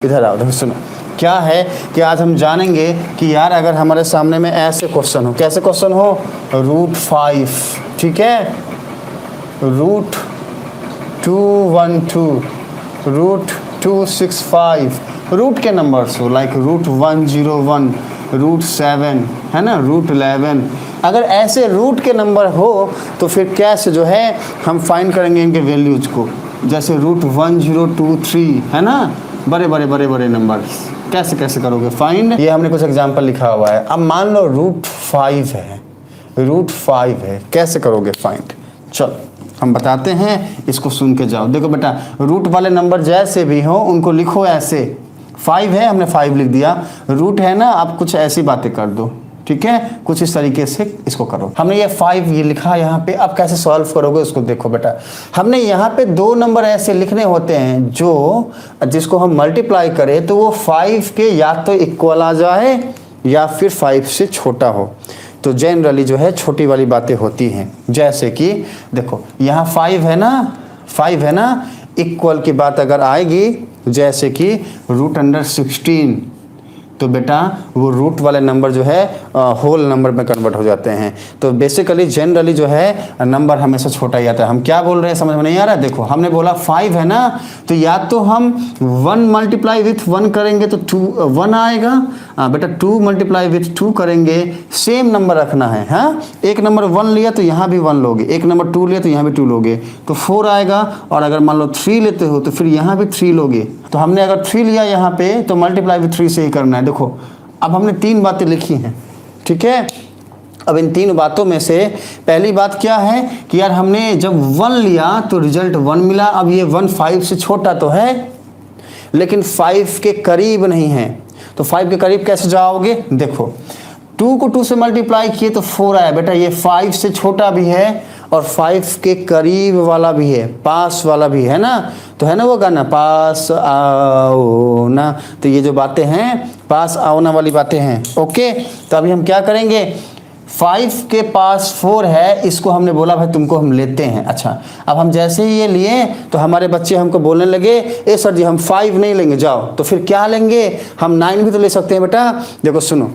इधर आओ, देखो सुनो क्या है कि आज हम जानेंगे कि यार अगर हमारे सामने में ऐसे क्वेश्चन हो, कैसे क्वेश्चन हो, √5, ठीक है, √212, √265, रूट के नंबर्स हो लाइक √101, √7 है ना, √11, अगर ऐसे रूट के नंबर हो तो फिर कैसे जो है हम फाइंड करेंगे इनके वैल्यूज को, जैसे √1023 है ना, बड़े नंबर कैसे कैसे करोगे फाइंड। ये हमने कुछ एग्जांपल लिखा हुआ है। अब मान लो √5 है, कैसे करोगे फाइंड, चलो हम बताते हैं, इसको सुन के जाओ। देखो बेटा, रूट वाले नंबर जैसे भी हो उनको लिखो ऐसे। 5 है, हमने 5 लिख दिया, रूट है ना, आप कुछ ऐसी बातें कर दो, ठीक है, कुछ इस तरीके से इसको करो। हमने ये 5 ये लिखा यहाँ पे, अब कैसे सॉल्व करोगे उसको देखो बेटा। हमने यहाँ पे 2 नंबर ऐसे लिखने होते हैं जो जिसको हम मल्टीप्लाई करें तो वो 5 के या तो इक्वल आ जाए या फिर 5 से छोटा हो। तो जनरली जो है छोटी वाली बातें होती हैं, जैसे कि देखो यहाँ 5 है ना, इक्वल की बात अगर आएगी जैसे कि √16, तो बेटा वो रूट वाले नंबर जो है होल नंबर में कन्वर्ट हो जाते हैं। तो बेसिकली जनरली जो है नंबर हमेशा छोटा ही आता है। हम क्या बोल रहे हैं समझ में नहीं आ रहा है। देखो हमने बोला 5 है ना, तो या तो हम 1 मल्टीप्लाई विथ 1 करेंगे तो 1 आएगा, बेटा 2 मल्टीप्लाई विथ 2 करेंगे, सेम नंबर रखना है। हाँ, एक नंबर 1 लिया तो यहाँ भी 1 लोगे, एक नंबर 2 लिया तो यहाँ भी 2 लोगे, तो 4 आएगा। और अगर मान लो 3 लेते हो तो फिर यहाँ भी 3 लोगे। तो हमने अगर 3 लिया यहाँ पे तो मल्टीप्लाई विथ 3 से ही करना है। देखो अब हमने 3 बातें लिखी हैं, ठीक है। अब इन 3 बातों में से पहली बात क्या है कि यार हमने जब 1 लिया तो रिजल्ट 1 मिला। अब ये 1 5 से छोटा तो है लेकिन 5 के करीब नहीं है, तो 5 के करीब कैसे जाओगे। देखो 2 को 2 से मल्टीप्लाई किए तो 4 आया। बेटा ये 5 से छोटा भी है और 5 के करीब वाला भी है, पास वाला भी है ना। तो है ना वो गाना, पास आओ ना, तो ये जो बातें हैं पास आओ ना वाली बातें हैं। ओके, तो अभी हम क्या करेंगे, 5 के पास 4 है, इसको हमने बोला भाई तुमको हम लेते हैं। अच्छा, अब हम जैसे ही ये लिए तो हमारे बच्चे हमको बोलने लगे ए सर जी हम 5 नहीं लेंगे, जाओ। तो फिर क्या लेंगे, हम 9 भी तो ले सकते हैं। बेटा देखो सुनो,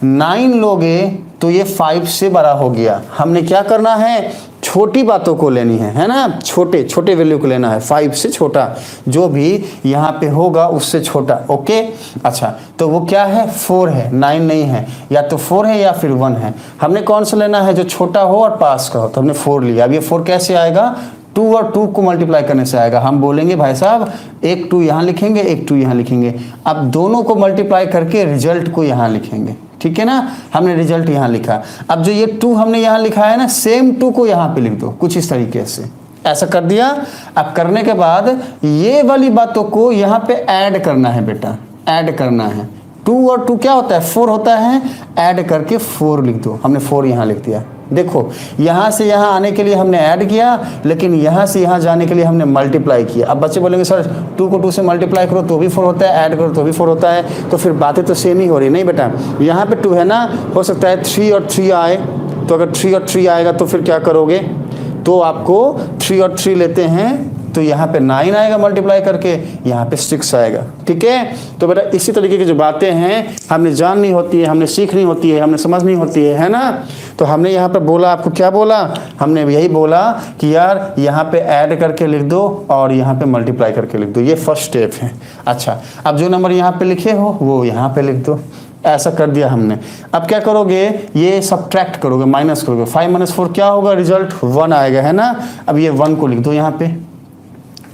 9 लोगे तो ये 5 से बड़ा हो गया। हमने क्या करना है, छोटी बातों को लेनी है ना, छोटे छोटे वैल्यू को लेना है, 5 से छोटा जो भी यहाँ पे होगा उससे छोटा। ओके, अच्छा तो वो क्या है, 4 है, 9 नहीं है, या तो 4 है या फिर 1 है। हमने कौन सा लेना है, जो छोटा हो और पास का हो, तो हमने 4 लिया। अब ये 4 कैसे आएगा, 2 और 2 को मल्टीप्लाई करने से आएगा। हम बोलेंगे भाई साहब एक 2 यहाँ लिखेंगे, एक 2 यहाँ लिखेंगे। अब दोनों को मल्टीप्लाई करके रिजल्ट को यहाँ लिखेंगे, ठीक है ना। हमने रिजल्ट यहाँ लिखा। अब जो ये 2 हमने यहाँ लिखा है ना, सेम 2 को यहाँ पे लिख दो कुछ इस तरीके से, ऐसा कर दिया। अब करने के बाद ये वाली बातों को यहाँ पे ऐड करना है बेटा, ऐड करना है। 2 और 2 क्या होता है, 4 होता है, ऐड करके 4 लिख दो। हमने 4 यहाँ लिख दिया। देखो यहाँ से यहाँ आने के लिए हमने ऐड किया, लेकिन यहाँ से यहाँ जाने के लिए हमने मल्टीप्लाई किया। अब बच्चे बोलेंगे सर 2 को 2 से मल्टीप्लाई करो तो भी 4 होता है, ऐड करो तो भी 4 होता है, तो फिर बातें तो सेम ही हो रही। नहीं बेटा, यहाँ पे 2 है ना, हो सकता है 3 और 3 आए, तो अगर 3 और 3 आएगा तो फिर क्या करोगे, तो आपको 3 और 3 लेते हैं तो यहाँ पे 9 आएगा मल्टीप्लाई करके, यहाँ पे 6 आएगा, ठीक है। तो बेटा इसी तरीके की जो बातें हैं हमने जाननी होती है, हमने सीखनी होती है, हमने समझनी होती है ना। तो हमने यहाँ पे बोला, आपको क्या बोला, हमने यही बोला कि यार यहाँ पे ऐड करके लिख दो और यहाँ पे मल्टीप्लाई करके लिख दो, ये फर्स्ट स्टेप है। अच्छा, अब जो नंबर यहाँ पे लिखे हो वो यहाँ पे लिख दो, ऐसा कर दिया हमने। अब क्या करोगे, ये सब्ट्रैक्ट करोगे, माइनस करोगे। 5 - 4 क्या होगा, रिजल्ट 1 आएगा, है ना। अब ये 1 को लिख दो यहाँ पे।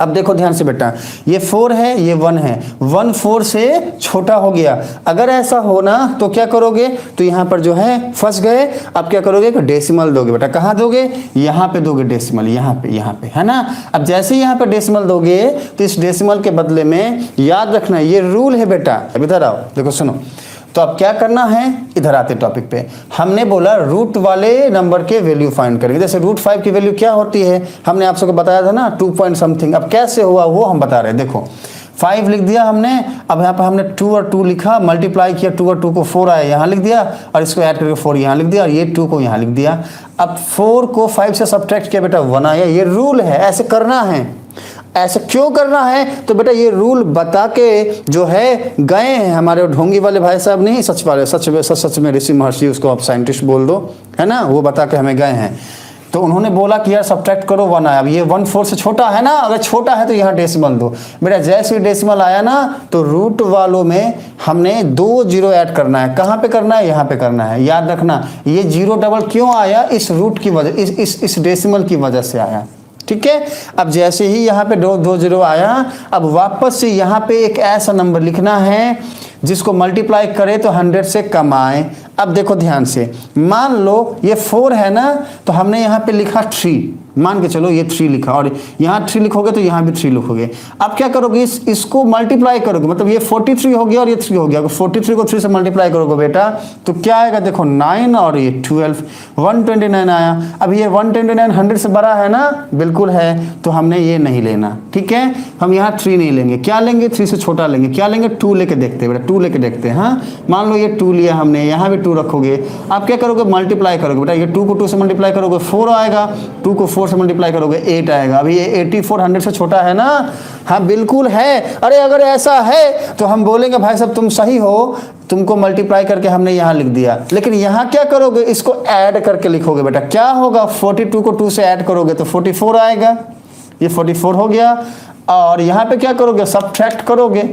अब देखो ध्यान से बेटा, ये 4 है, ये 1 है, 1 4 से छोटा हो गया। अगर ऐसा हो ना तो क्या करोगे, तो यहाँ पर जो है फंस गए। अब क्या करोगे, डेसिमल दोगे। बेटा कहाँ दोगे, यहाँ पे दोगे डेसिमल, यहाँ पे है ना। अब जैसे ही यहाँ पे डेसिमल दोगे तो इस डेसिमल के बदले में याद रखना ये रूल है बेटा। अब इधर आओ, देखो सुनो, तो अब क्या करना है, इधर आते टॉपिक पे। हमने बोला रूट वाले नंबर के वैल्यू फाइंड करेंगे। जैसे √5 की वैल्यू क्या होती है, हमने आप सबको बताया था ना, 2 पॉइंट समथिंग। अब कैसे हुआ वो हम बता रहे हैं। देखो 5 लिख दिया हमने, अब यहाँ पर हमने 2 और 2 लिखा, मल्टीप्लाई किया, 2 और 2 को 4 आया, यहाँ लिख दिया, और इसको ऐड करके 4 यहाँ लिख दिया, और ये 2 को यहाँ लिख दिया। अब 4 को 5 से सब्ट्रैक्ट किया बेटा, 1 आया। ये रूल है, ऐसे करना है। ऐसा क्यों करना है? तो बेटा ये रूल बता के जो है गए हैं हमारे ढोंगी वाले भाई साहब, नहीं सच वाले, सच में ऋषि महर्षि, उसको आप साइंटिस्ट बोल दो, है ना, वो बता के हमें गए हैं। तो उन्होंने बोला कि यार सब्ट्रैक्ट करो 1 आया, अब ये 1/4 से छोटा है ना, अगर छोटा है तो यहाँ डेसिमल दो। बेटा जैसे ही डेसिमल आया ना तो रूट वालों में हमने 2 जीरो ऐड करना है। कहाँ पे करना है? यहाँ पे करना है। याद रखना ये 0 डबल क्यों आया? इस रूट की वजह, इस डेसिमल की वजह से आया, ठीक है। अब जैसे ही यहाँ पे 2 जीरो आया, अब वापस से यहाँ पे एक ऐसा नंबर लिखना है जिसको मल्टीप्लाई करे तो 100 से कम आए। अब देखो ध्यान से, मान लो ये 4 है ना, तो हमने यहाँ पे लिखा 3, मान के चलो ये 3 लिखा, और यहाँ 3 लिखोगे तो यहाँ भी 3 लिखोगे। अब क्या करोगे? इसको मल्टीप्लाई करोगे, मतलब ये 43 हो गया और ये 3 हो गया। अगर 43 को 3 से मल्टीप्लाई करोगे बेटा तो क्या आएगा? देखो 9 और ये 12, 129 आया। अब ये 129 100 से बड़ा है ना? बिल्कुल है, तो हमने ये नहीं लेना, ठीक है। हम यहाँ 3 नहीं लेंगे, क्या लेंगे? 3 से छोटा लेंगे। क्या लेंगे? 2 लेके देखते हैं बेटा, 2 लेके देखते हैं। हाँ, मान लो ये 2 लिया हमने, यहाँ भी 2 रखोगे। आप क्या करोगे? मल्टीप्लाई करोगे बेटा, ये 2 को 2 से मल्टीप्लाई करोगे 4 आएगा, 2 को 4 से मल्टीप्लाई करोगे 8 आएगा। अभी ये 84 100 से छोटा है ना? हाँ बिल्कुल है। अरे अगर ऐसा है तो हम बोलेंगे भाई साहब तुम सही हो, तुमको मल्टीप्लाई करके हमने यहाँ लिख दिया। लेकिन यहाँ क्या करोगे? इसको ऐड करके लिखोगे बेटा। क्या होगा? 42 को 2 से ऐड करोगे तो 44 आएगा, ये 44 हो गया। और यहाँ पे क्या करोगे? सब्ट्रैक्ट करोगे।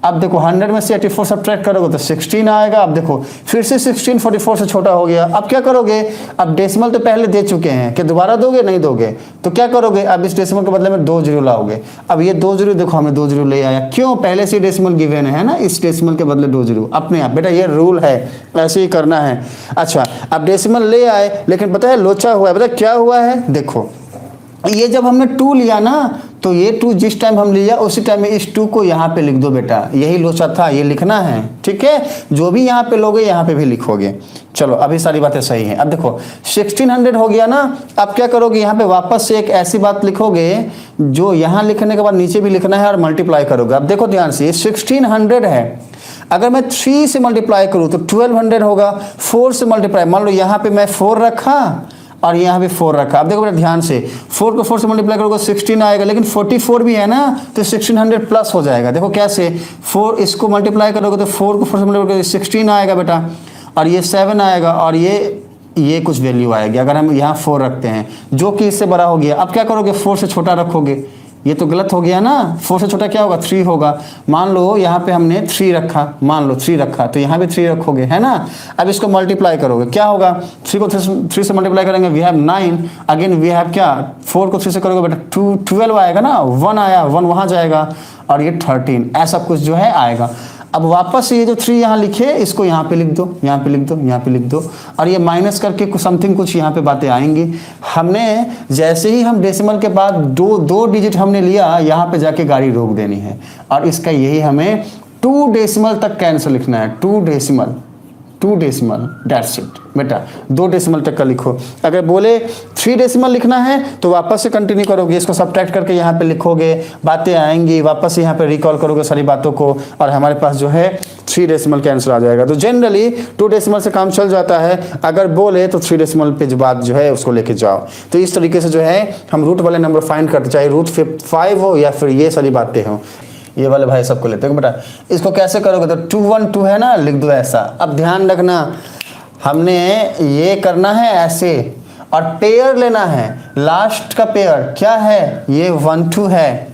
अब देखो 100 में से 84 सब्ट्रैक्ट करोगे तो 16 आएगा। अब देखो फिर से 16 44 से छोटा हो गया। अब क्या करोगे? अब डेसिमल तो पहले दे चुके हैं, कि दोबारा दोगे? नहीं दोगे। तो क्या करोगे? अब इस डेसिमल के बदले में 2 जीरो लाओगे। अब ये 2 जीरो देखो हमें 2 जीरो ले आया, क्यों? पहले से डेसिमल गिवन है ना, इस डेसिमल के बदले 2 जीरो अपने आप। बेटा ये रूल है, ऐसे ही करना है। अच्छा, अब डेसिमल ले आए, लेकिन पता है लोचा हुआ है। पता क्या हुआ है? देखो ये जब हमने 2 लिया ना, तो ये 2 जिस टाइम हम लिया उसी टाइम में इस 2 को यहाँ पे लिख दो बेटा, यही लोचा था, ये लिखना है, ठीक है। जो भी यहाँ पे लोगे यहाँ पे भी लिखोगे। चलो अभी सारी बातें सही हैं। अब देखो 1600 हो गया ना, अब क्या करोगे? यहाँ पे वापस से एक ऐसी बात लिखोगे जो यहाँ लिखने के बाद नीचे भी लिखना है और मल्टीप्लाई करोगे। अब देखो ध्यान से, 1600 है, अगर मैं 3 से मल्टीप्लाई करूँ तो 1200 होगा। 4 से मल्टीप्लाई, मान लो यहाँ पे मैं 4 रखा और यहाँ पे 4 रखा। अब देखो बेटा ध्यान से, 4 को 4 से मल्टीप्लाई करोगे 16 आएगा, लेकिन 44 भी है ना, तो 1600 प्लस हो जाएगा। देखो कैसे, 4 इसको मल्टीप्लाई करोगे तो 4 को 4 से मल्टीप्लाई करोगे 16 आएगा बेटा, और ये 7 आएगा, और ये कुछ वैल्यू आएगी अगर हम यहाँ 4 रखते हैं, जो कि इससे बड़ा हो गया। अब क्या करोगे? 4 से छोटा रखोगे। ये तो गलत हो गया ना, 4 से छोटा क्या होगा? 3 होगा। मान लो यहाँ पे हमने 3 रखा, मान लो 3 रखा, तो यहाँ भी 3 रखोगे, है ना। अब इसको मल्टीप्लाई करोगे, क्या होगा? 3 को 3 से मल्टीप्लाई करेंगे, we have 9, again we have क्या? 4 को 3 से करोगे बेटा 12 आएगा ना, 1 आया, 1 वहाँ जाएगा, और ये 13, ऐसा कुछ जो है आएगा। अब वापस ये जो 3 यहाँ लिखे, इसको यहाँ पे लिख दो, यहाँ पे लिख दो, यहाँ पे लिख दो, और ये माइनस करके कुछ समथिंग कुछ यहाँ पे बातें आएंगी। हमने जैसे ही हम डेसिमल के बाद दो डिजिट हमने लिया, यहाँ पे जाके गाड़ी रोक देनी है, और इसका यही हमें 2 डेसिमल तक कैंसिल लिखना है। 2 डेसिमल दैट्स इट बेटा, 2 डेसिमल तक का लिखो। अगर बोले 3 डेसिमल लिखना है तो वापस से कंटिन्यू करोगे, इसको सब्ट्रैक्ट करके यहाँ पे लिखोगे, बातें आएंगी, वापस से यहाँ पे रिकॉल करोगे सारी बातों को, और हमारे पास जो है 3 डेसिमल का आंसर आ जाएगा। तो जनरली 2 डेसिमल से काम चल जाता है, अगर बोले तो 3 डेसिमल पे जो बात जो है उसको लेके जाओ। तो इस तरीके से जो है हम रूट वाले नंबर फाइंड करते, चाहे रूट 5 हो या फिर ये सारी बातें हो। ये वाले भाई सबको लेते हैं बेटा। इसको कैसे करोगे? तो 212 है ना, लिख दो ऐसा। अब ध्यान रखना, हमने ये करना है ऐसे, और पेयर लेना है। लास्ट का पेयर क्या है? ये 1 2 है,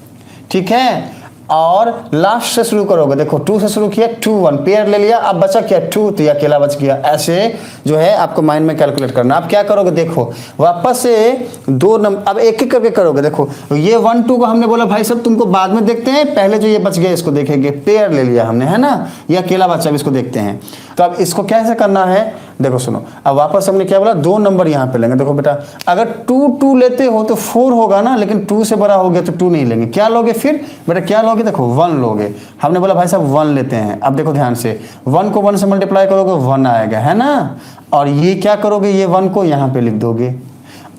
ठीक है। और लास्ट से शुरू करोगे, देखो 2 से शुरू किया, 2 1 पेयर ले लिया, अब बचा क्या? 2, तो ये अकेला बच गया। ऐसे जो है आपको माइंड में कैलकुलेट करना। अब क्या करोगे? देखो वापस से 2 नंबर, अब एक एक करके करोगे। देखो ये 1 2 को हमने बोला भाई साहब तुमको बाद में देखते हैं, पहले जो ये बच गया इसको देखेंगे। पेयर ले लिया हमने, है ना, ये अकेला बच्चा, इसको देखते हैं। तो अब इसको कैसे करना है? देखो सुनो, अब वापस हमने क्या बोला? 2 नंबर यहाँ पे लेंगे। देखो बेटा, अगर 2 2 लेते हो तो 4 होगा ना, लेकिन 2 से बड़ा हो गया तो 2 नहीं लेंगे। क्या लोगे फिर बेटा? क्या लोगे? देखो 1 लोगे। हमने बोला भाई साहब 1 लेते हैं। अब देखो ध्यान से, 1 को 1 से मल्टीप्लाई करोगे 1 आएगा, है ना। और ये क्या करोगे? ये 1 को यहाँ पे लिख दोगे।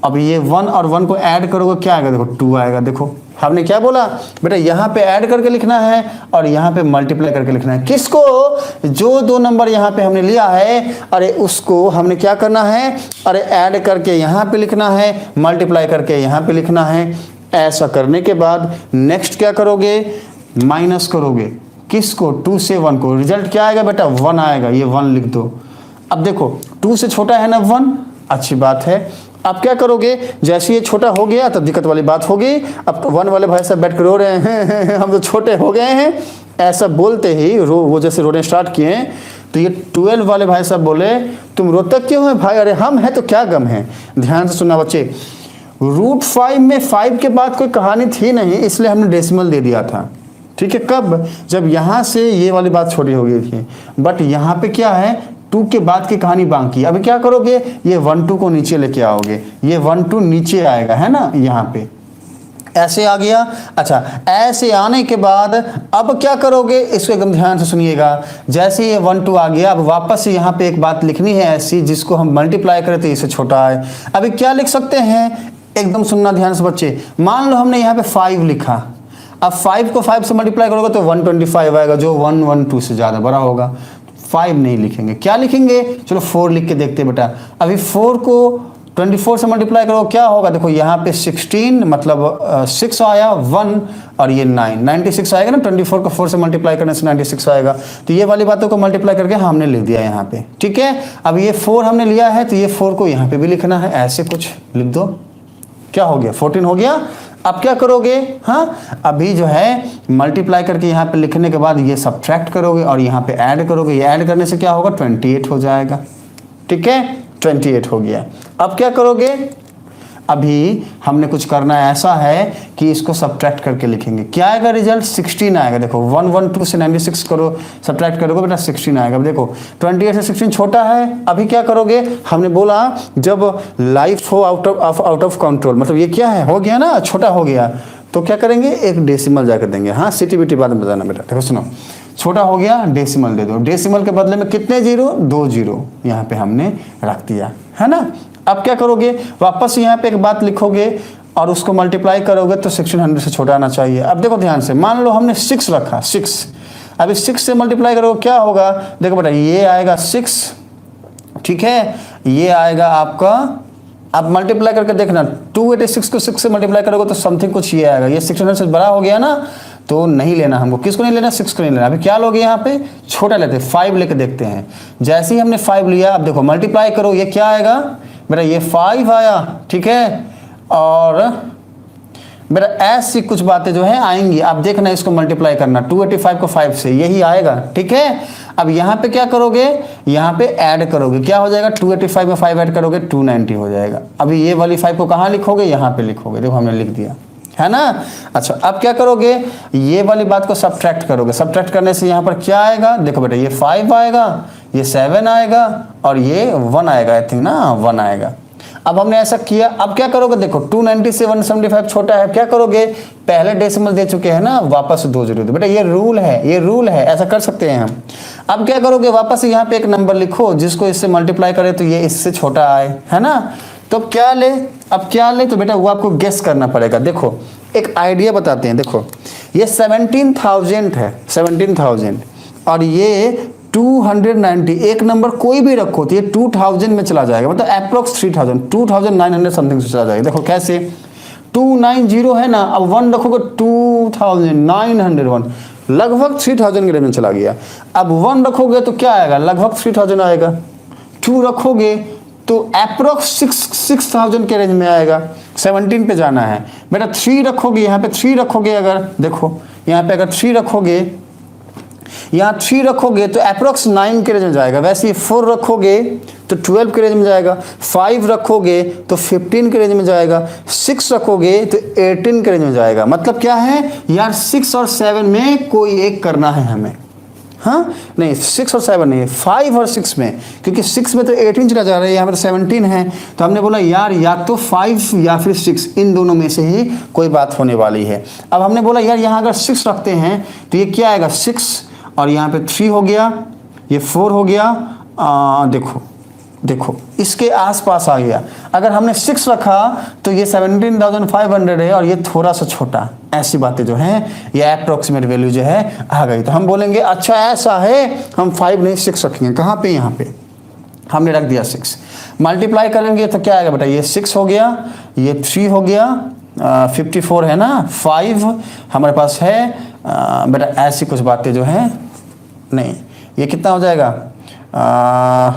अब ये 1 और 1 को ऐड करोगे, क्या आएगा? देखो 2 आएगा। देखो हमने क्या बोला बेटा? यहाँ पे ऐड करके लिखना है और यहाँ पे मल्टीप्लाई करके लिखना है। किसको? जो 2 नंबर यहाँ पे हमने लिया है, अरे उसको हमने क्या करना है? अरे ऐड करके यहाँ पे लिखना है, मल्टीप्लाई करके यहाँ पे लिखना है। ऐसा करने के बाद नेक्स्ट क्या करोगे, माइनस करोगे किसको, 2 से 1 को। रिजल्ट क्या आएगा बेटा, 1 आएगा, ये 1 लिख दो। अब देखो 2 से छोटा है ना 1, अच्छी बात है। अब क्या करोगे, जैसे ये छोटा हो गया तो दिक्कत वाली बात होगी। अब तो 1 वाले भाई साहब बैठ कर रो रहे हैं हम तो छोटे हो गए हैं, ऐसा बोलते ही वो जैसे रोने स्टार्ट किए, तो ये 12 वाले भाई साहब बोले तुम रोते क्यों है भाई, अरे हम हैं तो क्या गम है। ध्यान से सुनना बच्चे, √5 में 5 के बाद कोई कहानी थी नहीं, इसलिए हमने डेसिमल दे दिया था, ठीक है। कब, जब यहाँ से ये वाली बात छोटी हो गई थी, बट यहाँ पे क्या है 2 के बाद की कहानी बाकी। अभी क्या करोगे, ये 1 2 को नीचे लेके आओगे, ये 1 2 नीचे आएगा, है ना, यहाँ पे ऐसे आ गया। अच्छा, ऐसे आने के बाद अब क्या करोगे, इसको एकदम ध्यान से सुनिएगा। जैसे ये 1 2 आ गया, अब वापस से यहाँ पे एक बात लिखनी है ऐसी जिसको हम मल्टीप्लाई करें तो इससे छोटा है। अभी क्या लिख सकते हैं, एकदम सुनना ध्यान से बच्चे। मान लो हमने यहाँ पे 5 लिखा, अब 5 को 5 से मल्टीप्लाई करोगे तो 125 आएगा, जो 112 से ज़्यादा बड़ा होगा। 5 नहीं लिखेंगे, क्या लिखेंगे, चलो 4 लिख के देखते बेटा। अभी 4 को 24 से मल्टीप्लाई करो, क्या होगा, देखो यहाँ पे 16 मतलब 6 आया, 1 और ये 9, 96 आएगा ना। 24 को 4 से मल्टीप्लाई करने से 96 आएगा। तो ये वाली बातों को मल्टीप्लाई करके हमने लिख दिया यहाँ पे, ठीक है। अब ये 4 हमने लिया है तो ये 4 को यहाँ पे भी लिखना है, ऐसे कुछ लिख दो। क्या हो गया, 14 हो गया। अब क्या करोगे, हाँ अभी जो है मल्टीप्लाई करके यहाँ पे लिखने के बाद ये सब्ट्रैक्ट करोगे और यहाँ पे ऐड करोगे। ये ऐड करने से क्या होगा, 28 हो जाएगा, ठीक है। 28 हो गया। अब क्या करोगे, अभी हमने कुछ करना ऐसा है कि इसको सब्ट्रैक्ट करके लिखेंगे। क्या आएगा रिजल्ट, 16 आएगा। देखो 112 से 96 करो, सब्ट्रैक्ट करोगे बेटा 16 आएगा। अब देखो 28 से 16 छोटा है। अभी क्या करोगे, हमने बोला जब लाइफ हो आउट ऑफ कंट्रोल, मतलब ये क्या है, हो गया ना, छोटा हो गया, तो क्या करेंगे, एक डेसिमल जाकर देंगे। हाँ सीटी बाद में बताना बेटा। देखो सुनो, छोटा हो गया डेसिमल दे दो। डेसिमल के बदले में कितने जीरो, 2 जीरो यहाँ पे हमने रख दिया, है ना। अब क्या करोगे, वापस यहाँ पे एक बात लिखोगे और उसको मल्टीप्लाई करोगे तो 1600 से छोटा आना चाहिए। अब देखो ध्यान से, मान लो हमने 6 रखा, 6, अभी 6 से मल्टीप्लाई करोगे क्या होगा, देखो बेटा ये आएगा 6, ठीक है, ये आएगा आपका, आप मल्टीप्लाई करके देखना, 286 को 6 से मल्टीप्लाई करोगे तो समथिंग कुछ ये आएगा। ये 600 से बड़ा हो गया ना, तो नहीं लेना हमको। किसको नहीं लेना, 6 को नहीं लेना। अभी क्या लोगे, यहाँ पे छोटा लेते हैं, 5 लेके देखते हैं। जैसे ही हमने 5 लिया, अब देखो मल्टीप्लाई करो, ये क्या आएगा बेटा, ये 5 आया, ठीक है। और बेटा ऐसी कुछ बातें जो है आएंगी, आप देखना इसको मल्टीप्लाई करना, 285 को 5 से, यही आएगा, ठीक है। अब यहाँ पे क्या करोगे, यहाँ पे ऐड करोगे, क्या हो जाएगा, 285 में 5 ऐड करोगे 290 हो जाएगा। अभी ये वाली 5 को कहाँ लिखोगे, यहाँ पे लिखोगे, देखो हमने लिख दिया, है ना। अच्छा अब क्या करोगे, ये वाली बात को सब्ट्रैक्ट करोगे। सब्ट्रैक्ट करने से यहाँ पर क्या आएगा, देखो बेटा ये 5 आएगा, ये 7 आएगा और ये 1 आएगा, आई थिंक ना 1 आएगा। अब हमने ऐसा किया, अब क्या करोगे, देखो 290 से 175 छोटा है, क्या करोगे, पहले डेसिमल दे चुके हैं ना, वापस 2 जीरो दो। बेटा ये रूल है, ये रूल है, ऐसा कर सकते हैं हम। अब क्या करोगे, वापस यहाँ पे एक नंबर लिखो जिसको इससे मल्टीप्लाई करे तो ये इससे छोटा आए, है ना। तो अब क्या ले, अब क्या ले, तो बेटा वो आपको गेस करना पड़ेगा। देखो एक आइडिया बताते हैं, देखो ये 17,000 है, 17,000 और ये 290, एक नंबर कोई भी रखो तो ये 2000 में चला जाएगा, मतलब अप्रोक्स 3000, 2900 समथिंग से चला जाएगा। देखो कैसे, 290 है ना, अब 1 रखोगे 2901, लगभग 3000 के रेंज में चला गया। अब 1 रखोगे तो क्या आएगा, लगभग 3000 आएगा। 2 रखोगे तो अप्रोक्स 6000 के रेंज में आएगा। 17 पे जाना है बेटा। 3 रखोगे, यहाँ पे 3 रखोगे, अगर देखो यहाँ पे अगर 3 रखोगे, यहाँ 3 रखोगे तो अप्रोक्स 9 के रेंज में जाएगा। वैसे ही 4 रखोगे तो 12 के रेंज में जाएगा। 5 रखोगे तो 15 के रेंज में जाएगा। 6 रखोगे तो 18 के रेंज में जाएगा। मतलब क्या है यार, 6 और 7 में कोई एक करना है हमें, हाँ नहीं 6 और 7 नहीं, 5 और 6 में, क्योंकि 6 में तो 18 चला जा रहा है, यहाँ पर 17 है, तो हमने बोला यार या तो 5 या फिर 6, इन दोनों में से ही कोई बात होने वाली है। अब हमने बोला यार यहाँ अगर 6 रखते हैं तो ये क्या आएगा, 6 और यहाँ पे 3 हो गया, ये 4 हो गया, देखो देखो इसके आसपास आ गया। अगर हमने 6 रखा तो ये 17,500 है और ये थोड़ा सा छोटा। ऐसी बातें जो हैं ये अप्रोक्सीमेट वैल्यू जो है आ गई। तो हम बोलेंगे अच्छा ऐसा है, हम 5 नहीं 6 रखेंगे। कहाँ पे, यहाँ पे हमने रख दिया 6। मल्टीप्लाई करेंगे तो क्या आएगा बेटा, ये 6 हो गया, ये 3 हो गया, 54 है ना, 5 हमारे पास है। बेटा ऐसी कुछ बातें जो हैं नहीं, ये कितना हो जाएगा,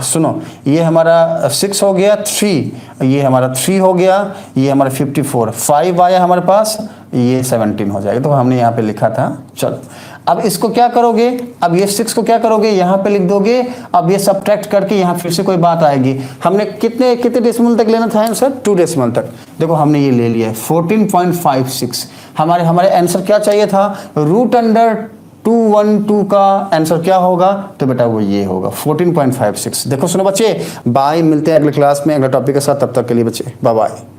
सुनो, ये हमारा 6 हो गया, 3 ये हमारा 3 हो गया, ये हमारा 54, 5 आया हमारे पास, ये 17 हो जाएगा। तो हमने यहाँ पे लिखा था। चलो अब इसको क्या करोगे, अब ये 6 को क्या करोगे, यहाँ पे लिख दोगे। अब ये सब्ट्रैक्ट करके यहाँ फिर से कोई बात आएगी। हमने कितने कितने डेसिमल तक लेना था आंसर, 2 डेसिमल तक। देखो हमने ये ले लिया है 14.56। हमारे आंसर क्या चाहिए था, √212 का आंसर क्या होगा, तो बेटा वो ये होगा 14.56। देखो सुनो बच्चे, बाय, मिलते हैं अगले क्लास में अगले टॉपिक के साथ। तब तक के लिए बच्चे बाय बाय।